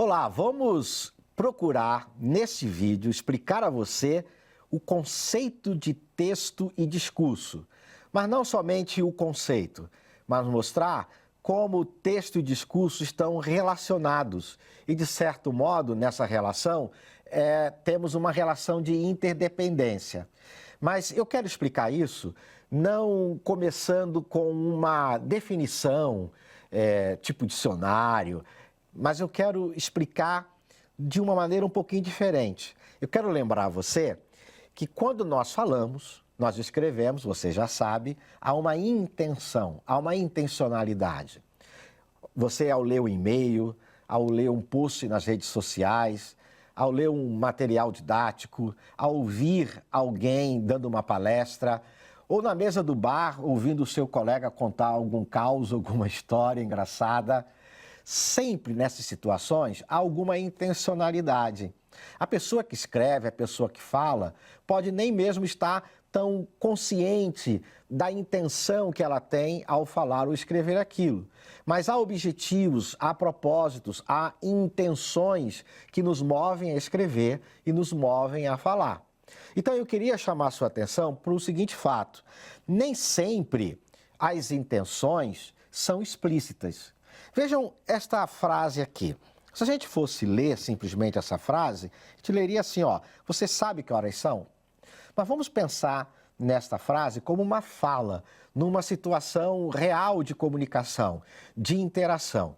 Olá, vamos procurar neste vídeo explicar a você o conceito de texto e discurso. Mas não somente o conceito, mas mostrar como texto e discurso estão relacionados. E, de certo modo, nessa relação, temos uma relação de interdependência. Mas eu quero explicar isso não começando com uma definição, tipo dicionário, mas eu quero explicar de uma maneira um pouquinho diferente. Eu quero lembrar a você que quando nós falamos, nós escrevemos, você já sabe, há uma intenção, há uma intencionalidade. Você, ao ler o e-mail, ao ler um post nas redes sociais, ao ler um material didático, ao ouvir alguém dando uma palestra, ou na mesa do bar, ouvindo o seu colega contar algum caos, alguma história engraçada, sempre nessas situações há alguma intencionalidade. A pessoa que escreve, a pessoa que fala, pode nem mesmo estar tão consciente da intenção que ela tem ao falar ou escrever aquilo. Mas há objetivos, há propósitos, há intenções que nos movem a escrever e nos movem a falar. Então eu queria chamar a sua atenção para o seguinte fato: nem sempre as intenções são explícitas. Vejam esta frase aqui. Se a gente fosse ler simplesmente essa frase, a gente leria assim, ó: você sabe que horas são? Mas vamos pensar nesta frase como uma fala, numa situação real de comunicação, de interação.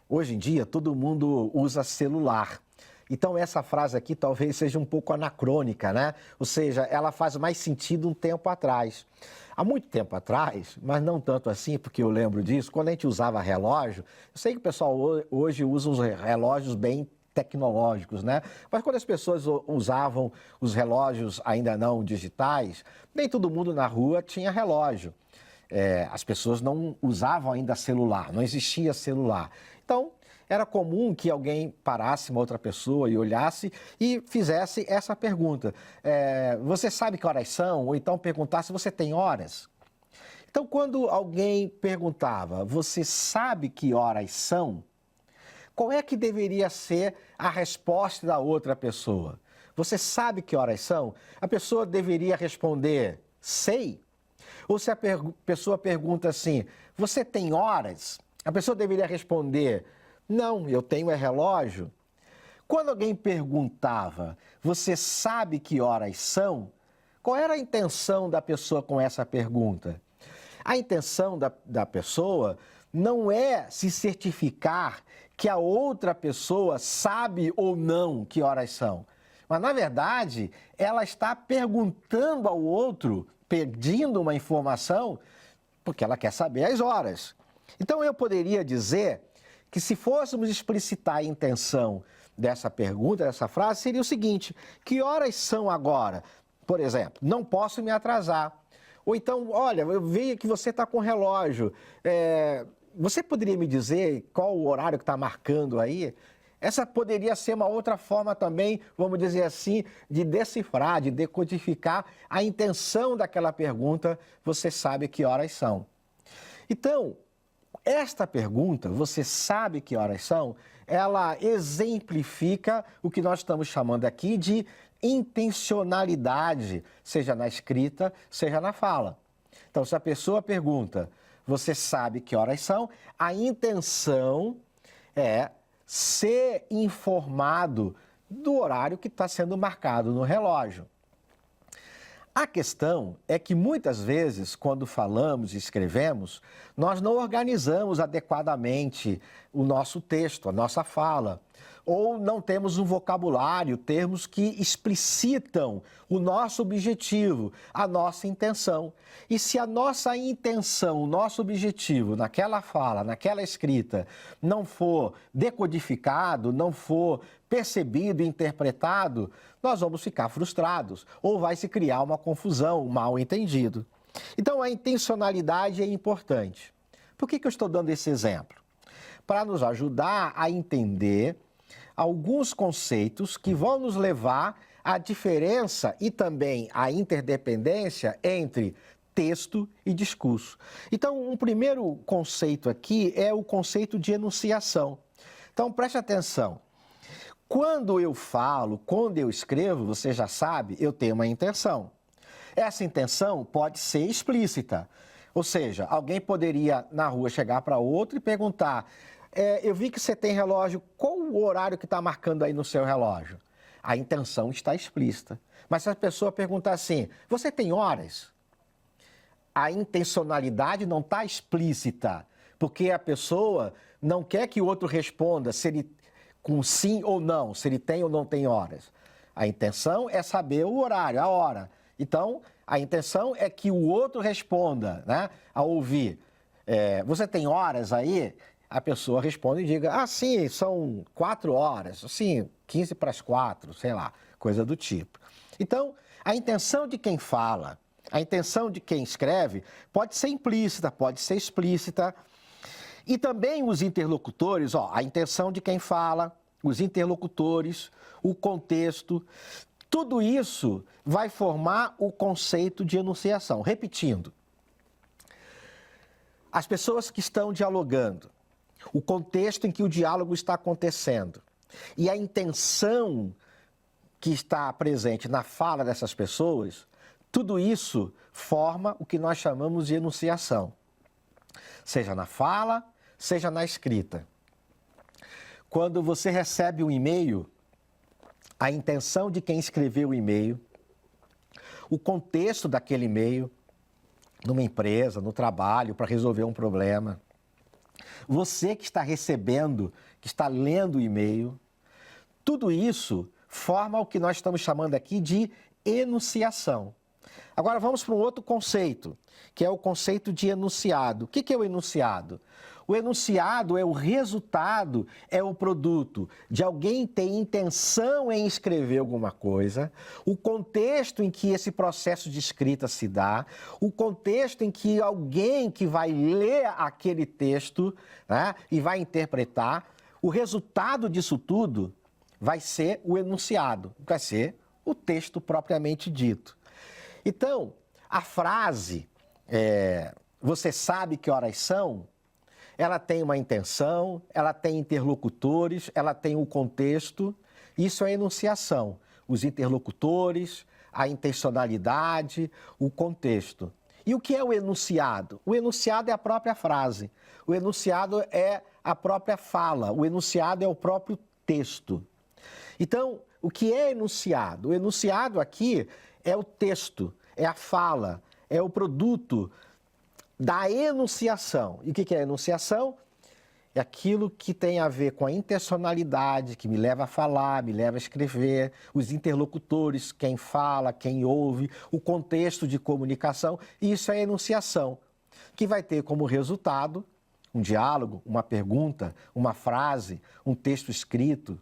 Hoje em dia, todo mundo usa celular. Então, essa frase aqui talvez seja um pouco anacrônica, né? Ou seja, ela faz mais sentido um tempo atrás. Há muito tempo atrás, mas não tanto assim, porque eu lembro disso, quando a gente usava relógio, eu sei que o pessoal hoje usa uns relógios bem tecnológicos, né? Mas quando as pessoas usavam os relógios ainda não digitais, nem todo mundo na rua tinha relógio. As pessoas não usavam ainda celular, não existia celular. Então, era comum que alguém parasse uma outra pessoa e olhasse e fizesse essa pergunta: você sabe que horas são? Ou então perguntasse: você tem horas? Então, quando alguém perguntava: você sabe que horas são? Qual é que deveria ser a resposta da outra pessoa? Você sabe que horas são? A pessoa deveria responder: sei? Ou se a pessoa pergunta assim: você tem horas? A pessoa deveria responder: não, eu tenho relógio. Quando alguém perguntava: você sabe que horas são? Qual era a intenção da pessoa com essa pergunta? A intenção da pessoa não é se certificar que a outra pessoa sabe ou não que horas são. Mas, na verdade, ela está perguntando ao outro, pedindo uma informação, porque ela quer saber as horas. Então, eu poderia dizer que, se fôssemos explicitar a intenção dessa pergunta, dessa frase, seria o seguinte: que horas são agora? Por exemplo, não posso me atrasar. Ou então, olha, eu vi que você está com relógio. Você poderia me dizer qual o horário que está marcando aí? Essa poderia ser uma outra forma também, vamos dizer assim, de decifrar, de decodificar a intenção daquela pergunta: você sabe que horas são? Então, esta pergunta, você sabe que horas são, ela exemplifica o que nós estamos chamando aqui de intencionalidade, seja na escrita, seja na fala. Então, se a pessoa pergunta: você sabe que horas são? A intenção é ser informado do horário que está sendo marcado no relógio. A questão é que muitas vezes, quando falamos e escrevemos, nós não organizamos adequadamente o nosso texto, a nossa fala, ou não temos um vocabulário, termos que explicitam o nosso objetivo, a nossa intenção. E se a nossa intenção, o nosso objetivo naquela fala, naquela escrita, não for decodificado, não for percebido e interpretado, nós vamos ficar frustrados ou vai se criar uma confusão, um mal-entendido. Então, a intencionalidade é importante. Por que eu estou dando esse exemplo? Para nos ajudar a entender alguns conceitos que vão nos levar à diferença e também à interdependência entre texto e discurso. Então, um primeiro conceito aqui é o conceito de enunciação. Então, preste atenção. Quando eu falo, quando eu escrevo, você já sabe, eu tenho uma intenção. Essa intenção pode ser explícita. Ou seja, alguém poderia na rua chegar para outro e perguntar: eu vi que você tem relógio, qual o horário que está marcando aí no seu relógio? A intenção está explícita. Mas se a pessoa perguntar assim: você tem horas? A intencionalidade não está explícita, porque a pessoa não quer que o outro responda se ele com sim ou não, se ele tem ou não tem horas. A intenção é saber o horário, a hora. Então, a intenção é que o outro responda, né? Ao ouvir, você tem horas aí? A pessoa responde e diga: sim, são 4 horas, assim, 15 para as 4, sei lá, coisa do tipo. Então, a intenção de quem fala, a intenção de quem escreve pode ser implícita, pode ser explícita. E também os interlocutores, a intenção de quem fala, os interlocutores, o contexto, tudo isso vai formar o conceito de enunciação. Repetindo, as pessoas que estão dialogando, o contexto em que o diálogo está acontecendo e a intenção que está presente na fala dessas pessoas, tudo isso forma o que nós chamamos de enunciação, seja na fala, seja na escrita. Quando você recebe um e-mail, a intenção de quem escreveu o e-mail, o contexto daquele e-mail, numa empresa, no trabalho, para resolver um problema. Você que está recebendo, que está lendo o e-mail, tudo isso forma o que nós estamos chamando aqui de enunciação. Agora vamos para um outro conceito, que é o conceito de enunciado. O que é o enunciado? O enunciado é o resultado, é o produto de alguém ter intenção em escrever alguma coisa, o contexto em que esse processo de escrita se dá, o contexto em que alguém que vai ler aquele texto, né, e vai interpretar, o resultado disso tudo vai ser o enunciado, vai ser o texto propriamente dito. Então, a frase, você sabe que horas são? Ela tem uma intenção, ela tem interlocutores, ela tem um contexto. Isso é enunciação. Os interlocutores, a intencionalidade, o contexto. E o que é o enunciado? O enunciado é a própria frase. O enunciado é a própria fala. O enunciado é o próprio texto. Então, o que é enunciado? O enunciado aqui é o texto, é a fala, é o produto da enunciação. E o que é a enunciação? É aquilo que tem a ver com a intencionalidade, que me leva a falar, me leva a escrever, os interlocutores, quem fala, quem ouve, o contexto de comunicação. Isso é a enunciação, que vai ter como resultado um diálogo, uma pergunta, uma frase, um texto escrito.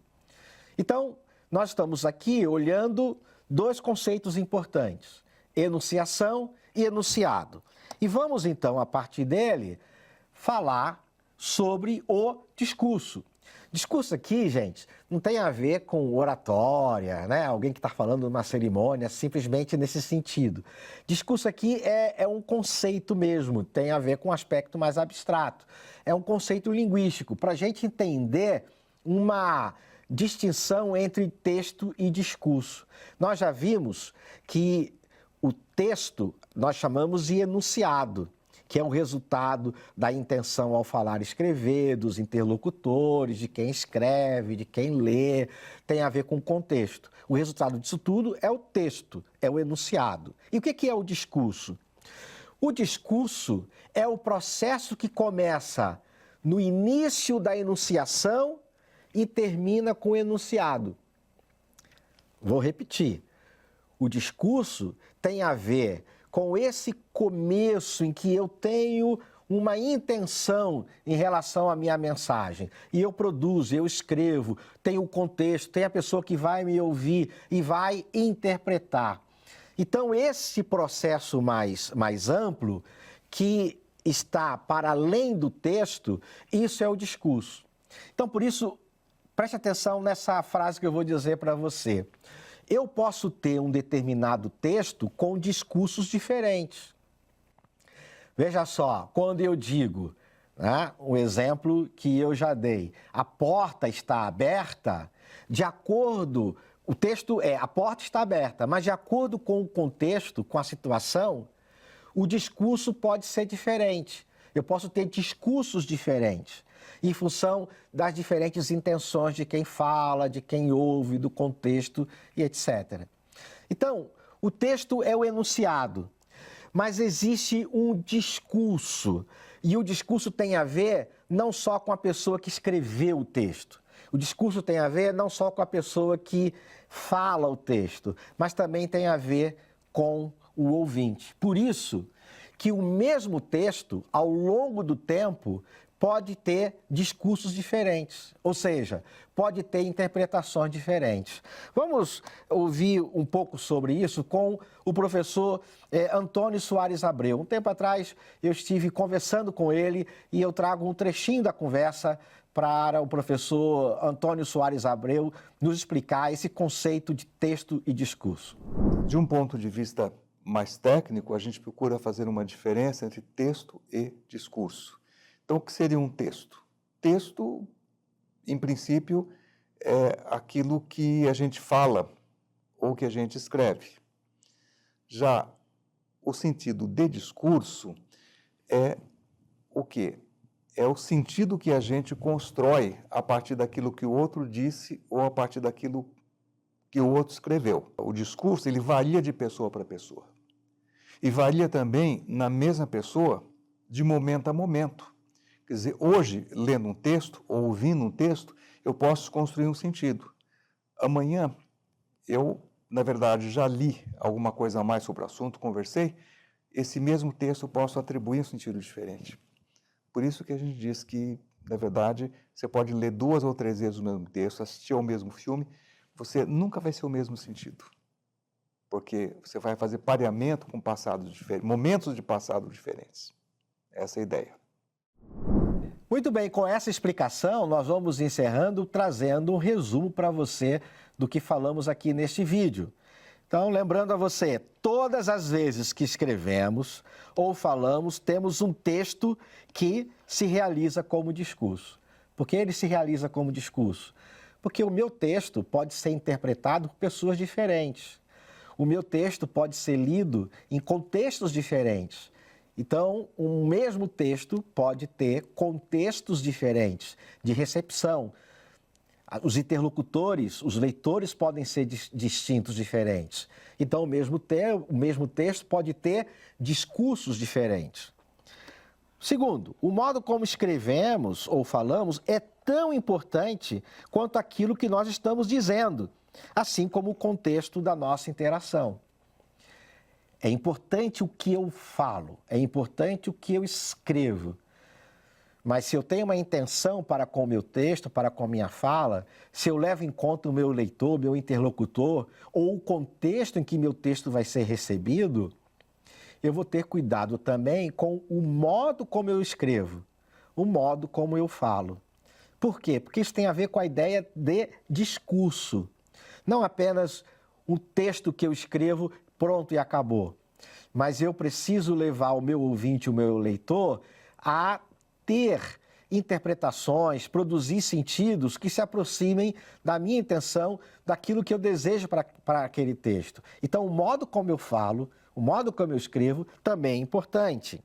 Então, nós estamos aqui olhando 2 conceitos importantes: enunciação e enunciado. E vamos, então, a partir dele, falar sobre o discurso. Discurso aqui, gente, não tem a ver com oratória, né? Alguém que está falando numa cerimônia, simplesmente nesse sentido. Discurso aqui é um conceito mesmo, tem a ver com um aspecto mais abstrato. É um conceito linguístico, para a gente entender uma distinção entre texto e discurso. Nós já vimos que o texto nós chamamos de enunciado, que é o resultado da intenção ao falar e escrever, dos interlocutores, de quem escreve, de quem lê, tem a ver com o contexto. O resultado disso tudo é o texto, é o enunciado. E o que é o discurso? O discurso é o processo que começa no início da enunciação e termina com o enunciado. Vou repetir. O discurso tem a ver com esse começo em que eu tenho uma intenção em relação à minha mensagem. E eu produzo, eu escrevo, tem o contexto, tem a pessoa que vai me ouvir e vai interpretar. Então, esse processo mais amplo, que está para além do texto, isso é o discurso. Então, por isso, preste atenção nessa frase que eu vou dizer para você. Eu posso ter um determinado texto com discursos diferentes. Veja só, quando eu digo, né? Um exemplo que eu já dei. A porta está aberta, de acordo... O texto é, a porta está aberta, mas de acordo com o contexto, com a situação, o discurso pode ser diferente. Eu posso ter discursos diferentes, em função das diferentes intenções de quem fala, de quem ouve, do contexto e etc. Então, o texto é o enunciado, mas existe um discurso, e o discurso tem a ver não só com a pessoa que escreveu o texto. O discurso tem a ver não só com a pessoa que fala o texto, mas também tem a ver com o ouvinte. Por isso que o mesmo texto, ao longo do tempo, pode ter discursos diferentes, ou seja, pode ter interpretações diferentes. Vamos ouvir um pouco sobre isso com o professor Antônio Soares Abreu. Um tempo atrás eu estive conversando com ele e eu trago um trechinho da conversa para o professor Antônio Soares Abreu nos explicar esse conceito de texto e discurso. De um ponto de vista mais técnico, a gente procura fazer uma diferença entre texto e discurso. Então, o que seria um texto? Texto, em princípio, é aquilo que a gente fala ou que a gente escreve. Já o sentido de discurso é o quê? É o sentido que a gente constrói a partir daquilo que o outro disse ou a partir daquilo que o outro escreveu. O discurso, ele varia de pessoa para pessoa. E varia também na mesma pessoa de momento a momento. Quer dizer, hoje, lendo um texto ou ouvindo um texto, eu posso construir um sentido. Amanhã, eu, na verdade, já li alguma coisa a mais sobre o assunto, conversei, esse mesmo texto eu posso atribuir um sentido diferente. Por isso que a gente diz que, na verdade, você pode ler 2 ou 3 vezes o mesmo texto, assistir ao mesmo filme, você nunca vai ser o mesmo sentido. Porque você vai fazer pareamento com passados diferentes, momentos de passado diferentes. Essa é a ideia. Muito bem, com essa explicação, nós vamos encerrando, trazendo um resumo para você do que falamos aqui neste vídeo. Então, lembrando a você, todas as vezes que escrevemos ou falamos, temos um texto que se realiza como discurso. Por que ele se realiza como discurso? Porque o meu texto pode ser interpretado por pessoas diferentes. O meu texto pode ser lido em contextos diferentes. Então, um mesmo texto pode ter contextos diferentes de recepção. Os interlocutores, os leitores podem ser distintos, diferentes. Então, o mesmo texto pode ter discursos diferentes. Segundo, o modo como escrevemos ou falamos é tão importante quanto aquilo que nós estamos dizendo, assim como o contexto da nossa interação. É importante o que eu falo, é importante o que eu escrevo. Mas se eu tenho uma intenção para com o meu texto, para com a minha fala, se eu levo em conta o meu leitor, meu interlocutor, ou o contexto em que meu texto vai ser recebido, eu vou ter cuidado também com o modo como eu escrevo, o modo como eu falo. Por quê? Porque isso tem a ver com a ideia de discurso. Não apenas um texto que eu escrevo, pronto e acabou. Mas eu preciso levar o meu ouvinte, o meu leitor, a ter interpretações, produzir sentidos que se aproximem da minha intenção, daquilo que eu desejo para aquele texto. Então, o modo como eu falo, o modo como eu escrevo, também é importante.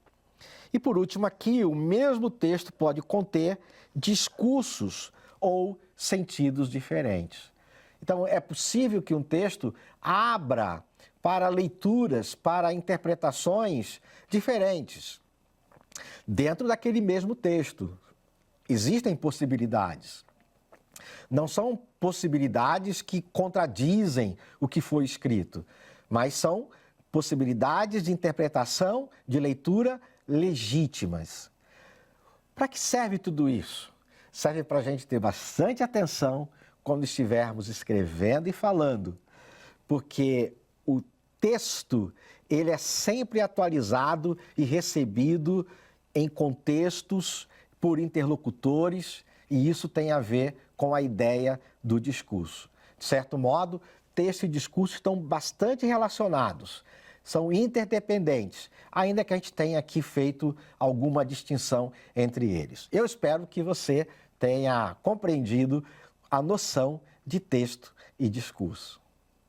E, por último, aqui, o mesmo texto pode conter discursos ou sentidos diferentes. Então, é possível que um texto abra para leituras, para interpretações diferentes. Dentro daquele mesmo texto, existem possibilidades. Não são possibilidades que contradizem o que foi escrito, mas são possibilidades de interpretação, de leitura legítimas. Para que serve tudo isso? Serve para a gente ter bastante atenção quando estivermos escrevendo e falando, porque o texto, ele é sempre atualizado e recebido em contextos por interlocutores, e isso tem a ver com a ideia do discurso. De certo modo, texto e discurso estão bastante relacionados. são interdependentes, ainda que a gente tenha aqui feito alguma distinção entre eles. Eu espero que você tenha compreendido a noção de texto e discurso.